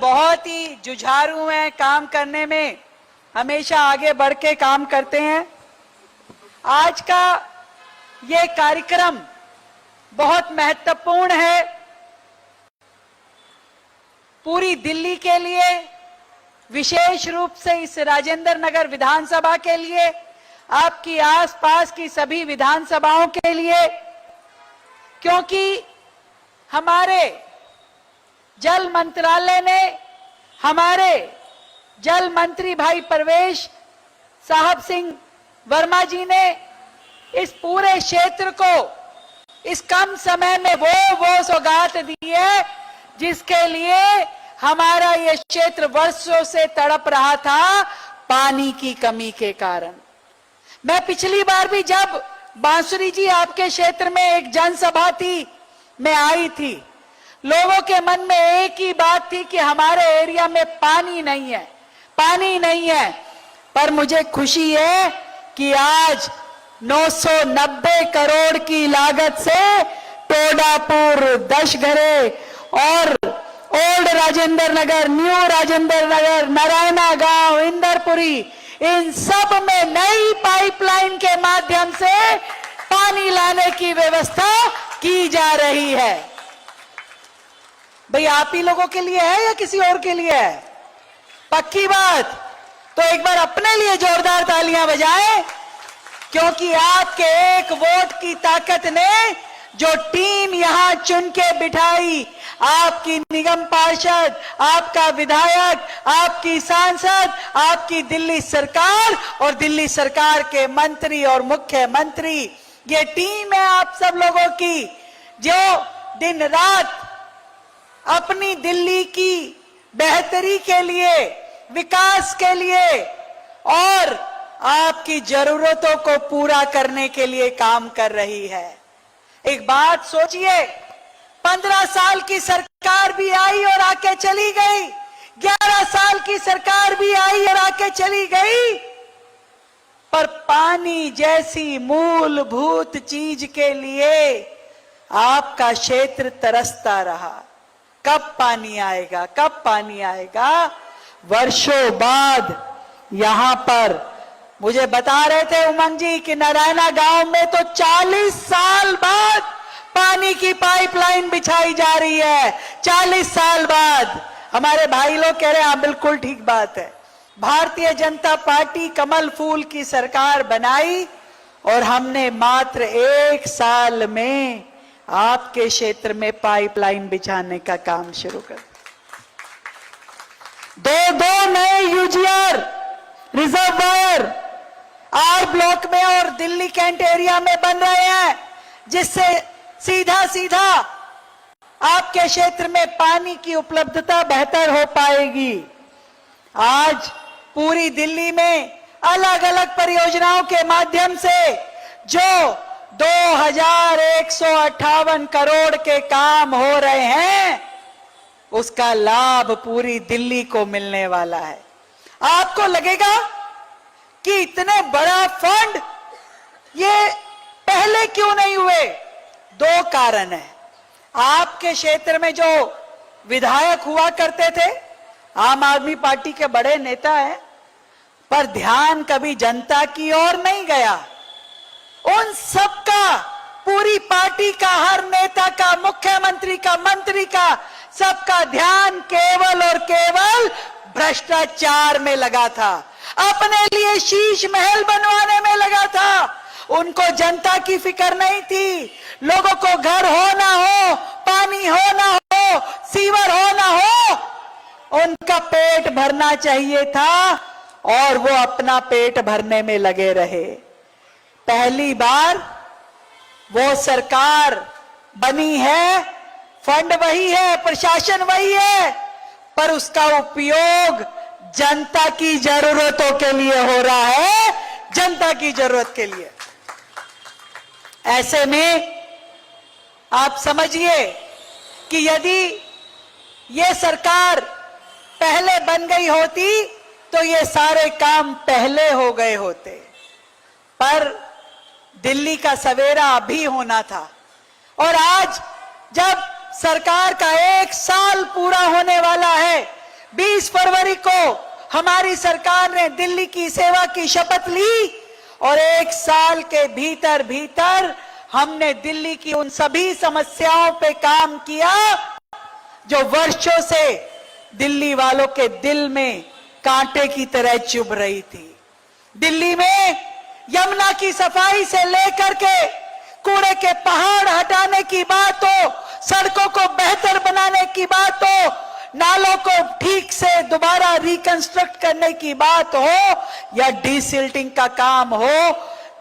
बहुत ही जुझारू हैं, काम करने में हमेशा आगे बढ़ के काम करते हैं। आज का ये कार्यक्रम बहुत महत्वपूर्ण है पूरी दिल्ली के लिए, विशेष रूप से इस राजेंद्र नगर विधानसभा के लिए, आपकी आसपास की सभी विधानसभाओं के लिए, क्योंकि हमारे जल मंत्रालय ने, हमारे जल मंत्री भाई परवेश साहब सिंह वर्मा जी ने इस पूरे क्षेत्र को इस कम समय में वो सौगात दी है जिसके लिए हमारा ये क्षेत्र वर्षों से तड़प रहा था पानी की कमी के कारण। मैं पिछली बार भी जब बांसुरी जी आपके क्षेत्र में एक जनसभा थी, मैं आई थी, लोगों के मन में एक ही बात थी कि हमारे एरिया में पानी नहीं है, पानी नहीं है। पर मुझे खुशी है कि आज 990 करोड़ की लागत से टोडापुर, दशघरे और ओल्ड राजेंद्र नगर, न्यू राजेंद्र नगर, नारायणा गांव, इंदरपुरी, इन सब में नई पाइपलाइन के माध्यम से पानी लाने की व्यवस्था की जा रही है। भाई आप ही लोगों के लिए है या किसी और के लिए है? पक्की बात? तो एक बार अपने लिए जोरदार तालियां बजाएं, क्योंकि आपके एक वोट की ताकत ने जो टीम यहां चुन के बिठाई, आपकी निगम पार्षद, आपका विधायक, आपकी सांसद, आपकी दिल्ली सरकार और दिल्ली सरकार के मंत्री और मुख्यमंत्री, ये टीम है आप सब लोगों की जो दिन रात अपनी दिल्ली की बेहतरी के लिए, विकास के लिए और आपकी जरूरतों को पूरा करने के लिए काम कर रही है। एक बात सोचिए, 15 साल की सरकार भी आई और आके चली गई, 11 साल की सरकार भी आई और आके चली गई, पर पानी जैसी मूलभूत चीज के लिए आपका क्षेत्र तरसता रहा। कब पानी आएगा, कब पानी आएगा? वर्षों बाद यहां पर मुझे बता रहे थे उमंग जी कि नारायणा गांव में तो 40 साल बाद पानी की पाइपलाइन बिछाई जा रही है। 40 साल बाद हमारे भाई लोग कह रहे हैं, हाँ बिल्कुल ठीक बात है। भारतीय जनता पार्टी कमल फूल की सरकार बनाई और हमने मात्र 1 साल में आपके क्षेत्र में पाइपलाइन बिछाने का काम शुरू कर दिया। 2 नए यूजीआर रिजर्वायर आर ब्लॉक में और दिल्ली कैंट एरिया में बन रहे हैं, जिससे सीधा सीधा आपके क्षेत्र में पानी की उपलब्धता बेहतर हो पाएगी। आज पूरी दिल्ली में अलग अलग परियोजनाओं के माध्यम से जो 2158 करोड़ के काम हो रहे हैं, उसका लाभ पूरी दिल्ली को मिलने वाला है। आपको लगेगा कि इतने बड़ा फंड ये पहले क्यों नहीं हुए? 2 कारण है। आपके क्षेत्र में जो विधायक हुआ करते थे, आम आदमी पार्टी के बड़े नेता हैं, पर ध्यान कभी जनता की ओर नहीं गया। उन सबका, पूरी पार्टी का, हर नेता का, मुख्यमंत्री का, मंत्री का, सबका ध्यान केवल और केवल भ्रष्टाचार में लगा था, अपने लिए शीश महल बनवाने में लगा था। उनको जनता की फिक्र नहीं थी। लोगों को घर हो ना हो, पानी हो ना हो, सीवर हो ना हो, उनका पेट भरना चाहिए था और वो अपना पेट भरने में लगे रहे। पहली बार वो सरकार बनी है, फंड वही है, प्रशासन वही है, पर उसका उपयोग जनता की जरूरतों के लिए हो रहा है, जनता की जरूरत के लिए। ऐसे में आप समझिए कि यदि ये सरकार पहले बन गई होती तो ये सारे काम पहले हो गए होते, पर दिल्ली का सवेरा अभी होना था। और आज जब सरकार का 1 साल पूरा होने वाला है, 20 फरवरी को हमारी सरकार ने दिल्ली की सेवा की शपथ ली और 1 साल के भीतर भीतर हमने दिल्ली की उन सभी समस्याओं पे काम किया जो वर्षों से दिल्ली वालों के दिल में कांटे की तरह चुभ रही थी। दिल्ली में यमुना की सफाई से लेकर के कूड़े के पहाड़ हटाने की बात हो, सड़कों को बेहतर बनाने की बात हो, नालों को ठीक से दोबारा रिकंस्ट्रक्ट करने की बात हो या डीसिल्टिंग का काम हो,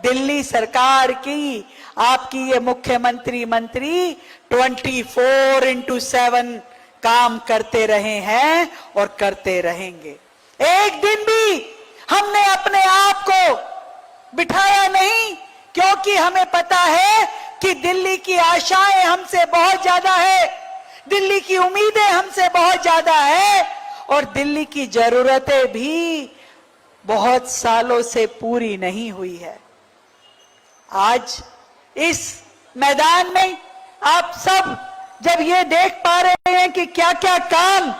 दिल्ली सरकार की आपकी ये मुख्यमंत्री मंत्री 24/7 काम करते रहे हैं और करते रहेंगे। एक दिन भी हमने अपने आप को बिठाया नहीं, क्योंकि हमें पता है कि दिल्ली की आशाएं हमसे बहुत ज्यादा है, दिल्ली की उम्मीदें हमसे बहुत ज्यादा है और दिल्ली की जरूरतें भी बहुत सालों से पूरी नहीं हुई है। आज इस मैदान में आप सब जब ये देख पा रहे हैं कि क्या क्या काम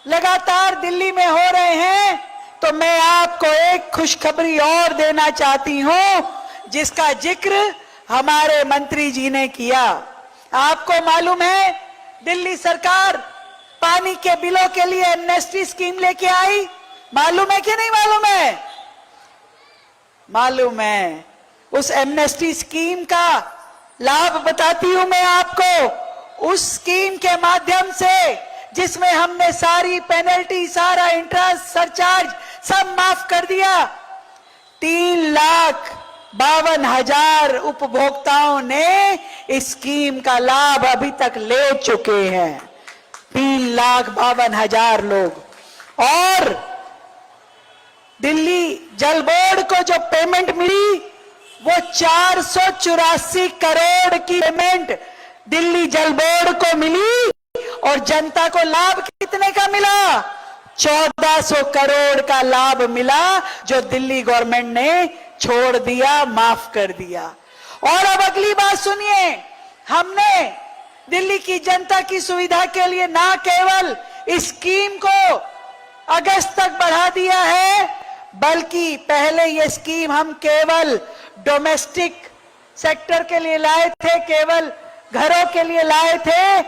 लगातार दिल्ली में हो रहे हैं, तो मैं आपको एक खुशखबरी और देना चाहती हूं, जिसका जिक्र हमारे मंत्री जी ने किया। आपको मालूम है दिल्ली सरकार पानी के बिलों के लिए एमनेस्टी स्कीम लेके आई, मालूम है कि नहीं मालूम है? मालूम है। उस एमनेस्टी स्कीम का लाभ बताती हूं मैं आपको। उस स्कीम के माध्यम से, जिसमें हमने सारी पेनल्टी, सारा इंटरेस्ट, सरचार्ज सब माफ कर दिया, 3,52,000 उपभोक्ताओं ने इस स्कीम का लाभ अभी तक ले चुके हैं। 3,52,000 लोग। और दिल्ली जल बोर्ड को जो पेमेंट मिली वो 484 करोड़ की पेमेंट दिल्ली जल बोर्ड को मिली और जनता को लाभ कितने का मिला? 1400 करोड़ का लाभ मिला, जो दिल्ली गवर्नमेंट ने छोड़ दिया, माफ कर दिया। और अब अगली बात सुनिए, हमने दिल्ली की जनता की सुविधा के लिए ना केवल इस स्कीम को अगस्त तक बढ़ा दिया है, बल्कि पहले ये स्कीम हम केवल डोमेस्टिक सेक्टर के लिए लाए थे, केवल घरों के लिए लाए थे।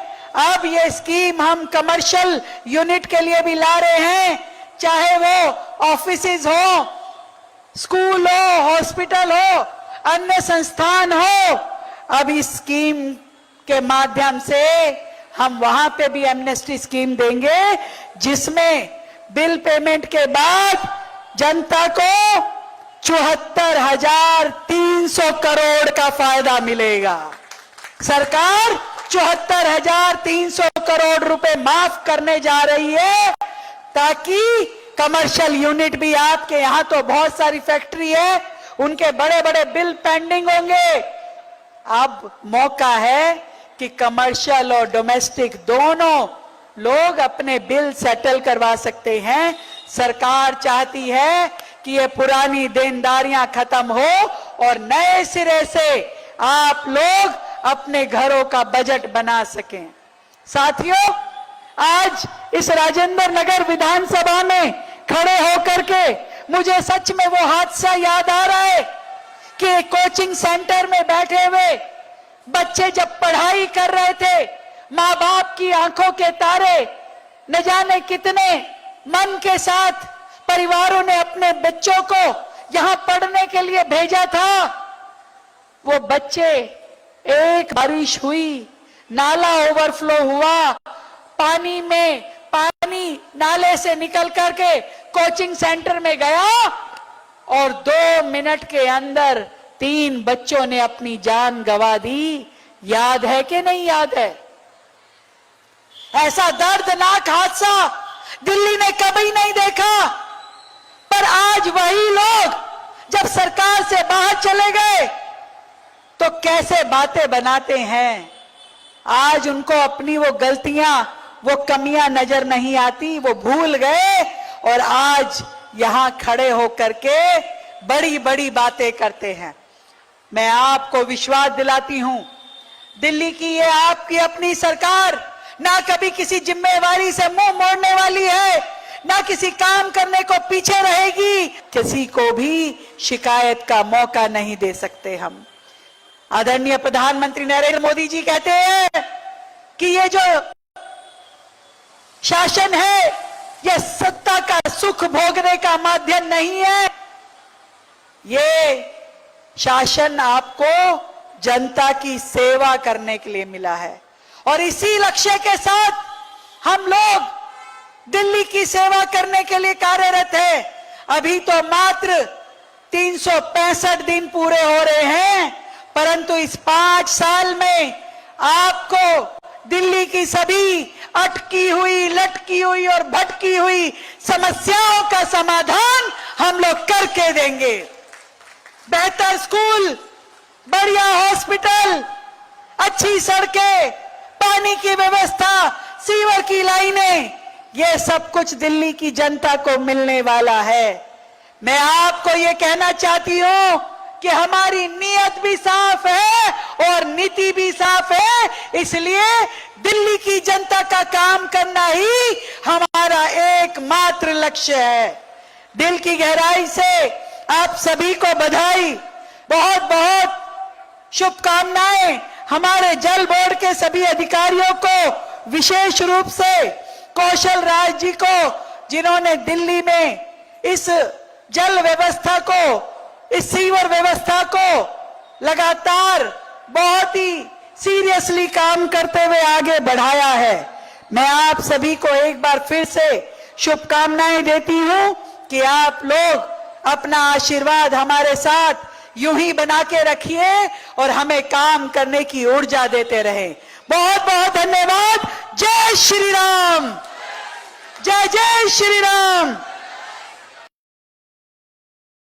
अब ये स्कीम हम कमर्शियल यूनिट के लिए भी ला रहे हैं, चाहे वो ऑफिसेज हो, स्कूल हो, हॉस्पिटल हो, अन्य संस्थान हो। अब इस स्कीम के माध्यम से हम वहां पे भी एमनेस्टी स्कीम देंगे, जिसमें बिल पेमेंट के बाद जनता को 74,300 करोड़ का फायदा मिलेगा। सरकार 74,300 करोड़ रुपए माफ करने जा रही है, ताकि कमर्शियल यूनिट भी, आपके यहां तो बहुत सारी फैक्ट्री है, उनके बड़े बड़े बिल पेंडिंग होंगे। अब मौका है कि कमर्शियल और डोमेस्टिक दोनों लोग अपने बिल सेटल करवा सकते हैं। सरकार चाहती है कि ये पुरानी देनदारियां खत्म हो और नए सिरे से आप लोग अपने घरों का बजट बना सकें। साथियों, आज इस राजेंद्र नगर विधानसभा में खड़े होकर के मुझे सच में वो हादसा याद आ रहा है कि कोचिंग सेंटर में बैठे हुए बच्चे जब पढ़ाई कर रहे थे, माँ बाप की आंखों के तारे, न जाने कितने मन के साथ परिवारों ने अपने बच्चों को यहां पढ़ने के लिए भेजा था। वो बच्चे, एक बारिश हुई, नाला ओवरफ्लो हुआ, पानी नाले से निकल करके कोचिंग सेंटर में गया और 2 मिनट के अंदर 3 बच्चों ने अपनी जान गंवा दी। याद है कि नहीं याद है? ऐसा दर्दनाक हादसा दिल्ली ने कभी नहीं देखा। पर आज वही लोग जब सरकार से बाहर चले गए तो कैसे बातें बनाते हैं। आज उनको अपनी वो गलतियां, वो कमियां नजर नहीं आती, वो भूल गए और आज यहां खड़े होकर के बड़ी बड़ी बातें करते हैं। मैं आपको विश्वास दिलाती हूं, दिल्ली की ये आपकी अपनी सरकार ना कभी किसी जिम्मेवारी से मुंह मोड़ने वाली है। किसी काम करने को पीछे रहेगी, किसी को भी शिकायत का मौका नहीं दे सकते हम। आदरणीय प्रधानमंत्री नरेंद्र मोदी जी कहते हैं कि ये जो शासन है, यह सत्ता का सुख भोगने का माध्यम नहीं है, ये शासन आपको जनता की सेवा करने के लिए मिला है। और इसी लक्ष्य के साथ हम लोग दिल्ली की सेवा करने के लिए कार्यरत हैं। अभी तो मात्र 365 दिन पूरे हो रहे हैं, परंतु इस 5 साल में आपको दिल्ली की सभी अटकी हुई, लटकी हुई और भटकी हुई समस्याओं का समाधान हम लोग करके देंगे। बेहतर स्कूल, बढ़िया हॉस्पिटल, अच्छी सड़कें, पानी की व्यवस्था, सीवर की लाइनें, ये सब कुछ दिल्ली की जनता को मिलने वाला है। मैं आपको ये कहना चाहती हूं कि हमारी नीयत भी साफ है और नीति भी साफ है, इसलिए दिल्ली की जनता का काम करना ही हमारा एकमात्र लक्ष्य है। दिल की गहराई से आप सभी को बधाई, बहुत बहुत शुभकामनाएं। हमारे जल बोर्ड के सभी अधिकारियों को, विशेष रूप से कौशल राज जी को, जिन्होंने दिल्ली में इस जल व्यवस्था को, इस सीवर व्यवस्था को लगातार बहुत ही सीरियसली काम करते हुए आगे बढ़ाया है। मैं आप सभी को एक बार फिर से शुभकामनाएं देती हूं कि आप लोग अपना आशीर्वाद हमारे साथ यूं ही बना के रखिए और हमें काम करने की ऊर्जा देते रहें। बहुत बहुत धन्यवाद। जय श्री राम, जय जय श्री राम।